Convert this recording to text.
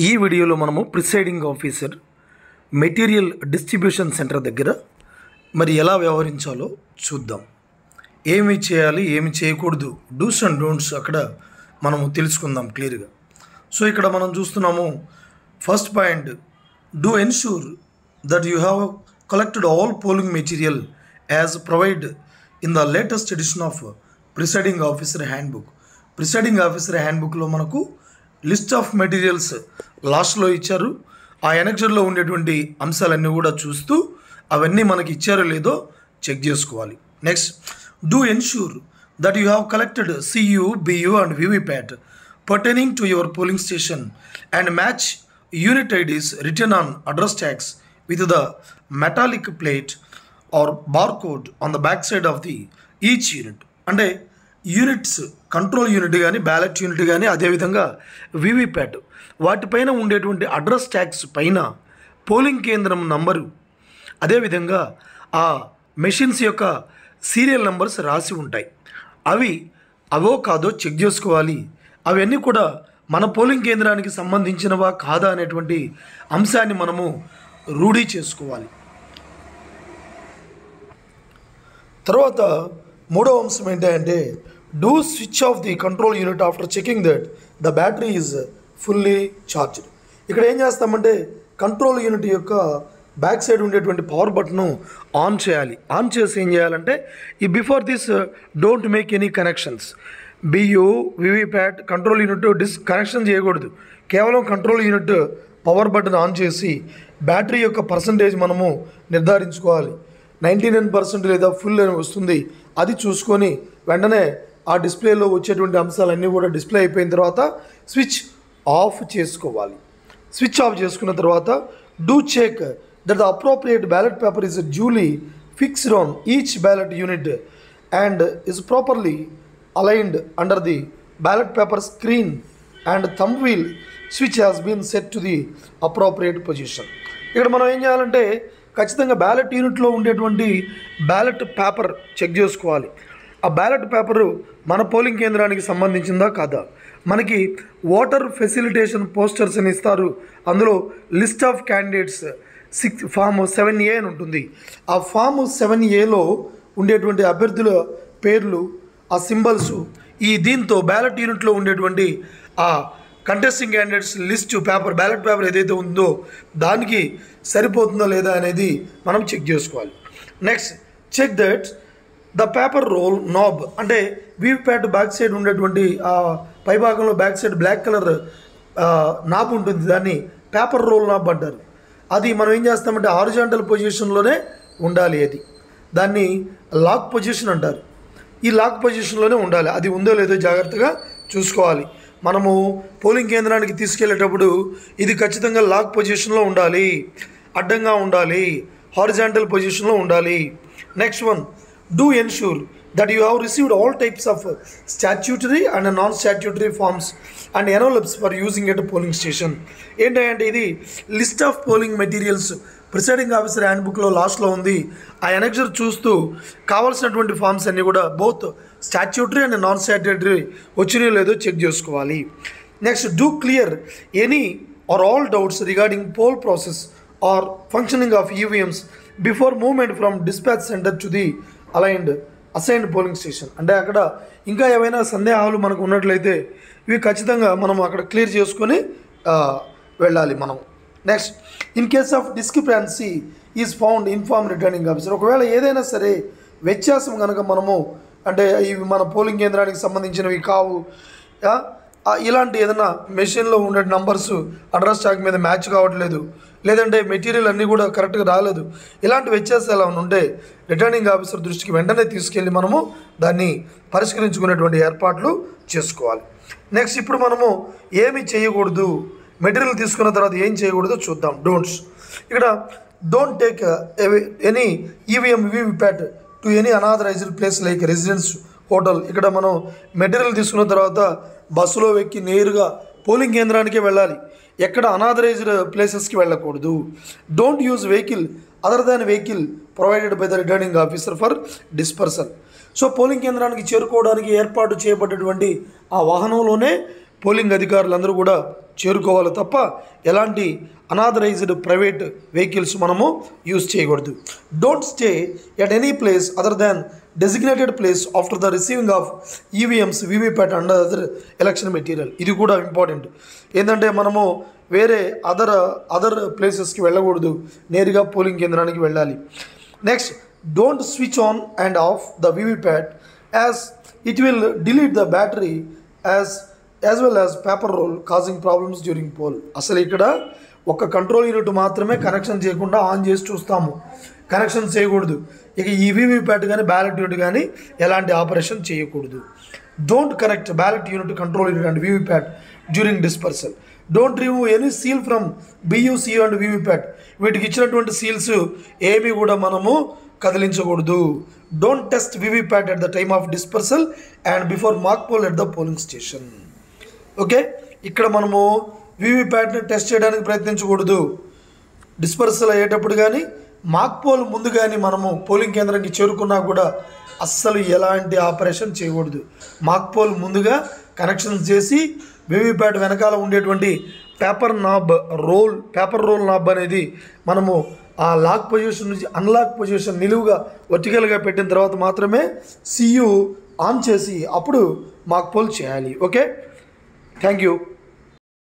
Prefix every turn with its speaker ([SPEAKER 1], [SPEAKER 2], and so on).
[SPEAKER 1] ఈ వీడియోలో మనము presiding officer material distribution centre దగ్గర మరి ఎలా వ్యవహరించాలో చూద్దాం. ఏమి చేయాలి, ఏమి చేయకూడదు, డూస్ అండ్ డోంట్స్ అక్కడ మనము తెలుసుకుందాం క్లియర్గా. సో ఇక్కడ మనం చూస్తున్నాము, first point, do ensure that you have collected all polling material as provide in the latest edition of presiding officer handbook. Presiding officer హ్యాండ్బుక్లో మనకు లిస్ట్ ఆఫ్ మెటీరియల్స్ లాస్ట్లో ఇచ్చారు. ఆ ఎనెక్చర్లో ఉండేటువంటి అంశాలన్నీ కూడా చూస్తూ అవన్నీ మనకి ఇచ్చారో లేదో చెక్ చేసుకోవాలి. Next, do ensure that you have collected CU, BU and VVPAT pertaining to your polling station and match unit IDs return on address tags with the metallic plate or barcode on the back side of the each unit. అంటే units, control unit కానీ, ballot unit కానీ, అదేవిధంగా VVPAT వాటిపైన ఉండేటువంటి address tags పైన polling కేంద్రం number, అదేవిధంగా ఆ మెషిన్స్ యొక్క సీరియల్ నంబర్స్ రాసి ఉంటాయి. అవో కాదో చెక్ చేసుకోవాలి. అవన్నీ కూడా మన పోలింగ్ కేంద్రానికి సంబంధించినవా కాదా అనేటువంటి అంశాన్ని మనము రూఢీ చేసుకోవాలి. తర్వాత మూడవ అంశం ఏంటంటే, do switch off the control unit after checking that the battery is fully charged. ఇక్కడ ఏం చేస్తామంటే, కంట్రోల్ యూనిట్ యొక్క బ్యాక్ సైడ్ ఉండేటువంటి పవర్ బటన్ను ఆన్ చేయాలి. ఆన్ చేసి ఏం చేయాలంటే, ఈ before this don't make any connections. BU, VVPAT control unit connection చేయకూడదు. కేవలం control unit power button on చేసి బ్యాటరీ యొక్క పర్సంటేజ్ మనము నిర్ధారించుకోవాలి. 99% లేదా ఫుల్ అని వస్తుంది, అది చూసుకొని వెంటనే ఆ డిస్ప్లేలో వచ్చేటువంటి అంశాలన్నీ కూడా డిస్ప్లే అయిపోయిన తర్వాత స్విచ్ ఆఫ్ చేసుకోవాలి. స్విచ్ ఆఫ్ చేసుకున్న తర్వాత do check that the appropriate ballot paper is duly fixed on each ballot unit and is properly aligned under the ballot paper screen and thumb wheel switch has been set to the appropriate position. ఇక్కడ మనం ఏం చేయాలంటే, ఖచ్చితంగా ballot యూనిట్లో ఉండేటువంటి ballot paper check చేసుకోవాలి. ఆ ballot paper మన పోలింగ్ కేంద్రానికి సంబంధించిందా కాదా. మనకి ఓటర్ ఫెసిలిటేషన్ పోస్టర్స్ అని ఇస్తారు. అందులో list of candidates form 7A అని ఉంటుంది. ఆ ఫామ్ 7Aలో ఉండేటువంటి అభ్యర్థుల పేర్లు, ఆ సింబల్స్, దీంతో బ్యాలెట్ యూనిట్లో ఉండేటువంటి ఆ contesting candidates list paper, ballot paper ఏదైతే ఉందో దానికి సరిపోతుందా లేదా అనేది మనం చెక్ చేసుకోవాలి. Next, check that the paper roll knob, అంటే VVPAT బ్యాక్ సైడ్ ఉండేటువంటి ఆ పైభాగంలో back side black colour knob ఉంటుంది, దాన్ని పేపర్ రోల్ నాబ్ అంటారు. అది మనం ఏం చేస్తామంటే హారిజాంటల్ పొజిషన్లోనే ఉండాలి. దాన్ని లాక్ పొజిషన్ అంటారు. ఈ లాక్ పొజిషన్లోనే ఉండాలి. అది ఉందో లేదో జాగ్రత్తగా చూసుకోవాలి. మనము పోలింగ్ కేంద్రానికి తీసుకెళ్లేటప్పుడు ఇది ఖచ్చితంగా లాక్ పొజిషన్లో ఉండాలి, అడ్డంగా ఉండాలి, హారిజాంటల్ పొజిషన్లో ఉండాలి. Next one, do ensure that you have received all types of statutory and non-statutory forms and envelopes for using at a polling station. ఏంటంటే ఇది list of polling materials presiding officer హ్యాండ్బుక్లో లాస్ట్లో ఉంది. ఆ ఎనెక్చర్ చూస్తూ కావాల్సినటువంటి ఫామ్స్ అన్నీ కూడా both statutory and non statutory వచ్చినాయో లేదో చెక్ చేసుకోవాలి. Next, do clear any or all doubts regarding poll process or functioning of EVMs before movement from dispatch centre to the assigned polling station. అంటే అక్కడ ఇంకా ఏవైనా సందేహాలు మనకు ఉన్నట్లయితే ఇవి ఖచ్చితంగా మనం అక్కడ క్లియర్ చేసుకొని వెళ్ళాలి మనం. Next, in case of discrepancy is found inform returning officer. ఒకవేళ ఏదైనా సరే వ్యత్యాసం కనుక మనము, అంటే ఇవి మన పోలింగ్ కేంద్రానికి సంబంధించినవి కావు, ఇలాంటి ఏదైనా మెషిన్లో ఉండే నంబర్స్ అడ్రస్ ట్యాగ్ మీద మ్యాచ్ కావట్లేదు, లేదంటే మెటీరియల్ అన్నీ కూడా కరెక్ట్గా రాలేదు, ఇలాంటి వ్యత్యాసాలు ఏమైనా ఉంటే రిటర్నింగ్ ఆఫీసర్ దృష్టికి వెంటనే తీసుకెళ్ళి మనము దాన్ని పరిష్కరించుకునేటువంటి ఏర్పాట్లు చేసుకోవాలి. నెక్స్ట్, ఇప్పుడు మనము ఏమి చేయకూడదు, మెటీరియల్ తీసుకున్న తర్వాత ఏం చేయకూడదో చూద్దాం. డోంట్స్. ఇక్కడ don't take any EVM, VVPAT to any unauthorised place like residence, hotel. ఇక్కడ మనం మెటీరియల్ తీసుకున్న తర్వాత బస్సులో ఎక్కి నేరుగా పోలింగ్ కేంద్రానికే వెళ్ళాలి, ఎక్కడ అనాథరైజ్డ్ ప్లేసెస్కి వెళ్ళకూడదు. Don't use vehicle other than vehicle provided by the returning officer for dispersal. So polling కేంద్రానికి చేరుకోవడానికి ఏర్పాటు చేయబడ్డటువంటి ఆ వాహనంలోనే పోలింగ్ అధికారులందరూ కూడా చేరుకోవాలి తప్ప ఎలాంటి అనాథరైజ్డ్ ప్రైవేట్ వెహికల్స్ మనము యూజ్ చేయకూడదు. Don't stay at any place other than designated place after the receiving of EVMs VVPAT and other election material. ఇది కూడా ఇంపార్టెంట్. ఏంటంటే మనము వేరే అదర్ ప్లేసెస్కి వెళ్ళకూడదు, నేరుగా పోలింగ్ కేంద్రానికి వెళ్ళాలి. Next, don't switch on and off the VVPAT as it will delete the battery as well as paper roll causing problems during poll. అసలు ఇక్కడ ఒక కంట్రోల్ యూనిట్ మాత్రమే కనెక్షన్ చేయకుండా ఆన్ చేసి చూస్తాము, కనెక్షన్ చేయకూడదు. ఇక ఈ వీవీప్యాట్ కానీ బ్యాలెట్ యూనిట్ కానీ ఎలాంటి ఆపరేషన్ చేయకూడదు. Don't connect ballot unit, control unit and VVPAT during dispersal. Don't remove any seal from BUC and VVPAT. వీటికి ఇచ్చినటువంటి సీల్స్ ఏమీ కూడా మనము కదిలించకూడదు. Don't test VVPAT at the time of dispersal and before mock poll at the polling station. Okay, ఇక్కడ మనము వీవీప్యాట్ని test చేయడానికి ప్రయత్నించకూడదు. Dispersal అయ్యేటప్పుడు కానీ మాక్ పోల్ ముందు కానీ మనము పోలింగ్ కేంద్రానికి చేరుకున్నా కూడా అస్సలు ఎలాంటి ఆపరేషన్ చేయకూడదు. మాక్ పోల్ ముందుగా కనెక్షన్ చేసి వీవీప్యాట్ వెనకాల ఉండేటువంటి పేపర్ రోల్ నాబ్ అనేది మనము ఆ లాక్ పొజిషన్ నుంచి అన్లాక్ పొజిషన్ నిలువుగా వర్టికల్గా పెట్టిన తర్వాత మాత్రమే సియు ఆన్ చేసి అప్పుడు మాక్ పోల్ చేయాలి. Okay, thank you.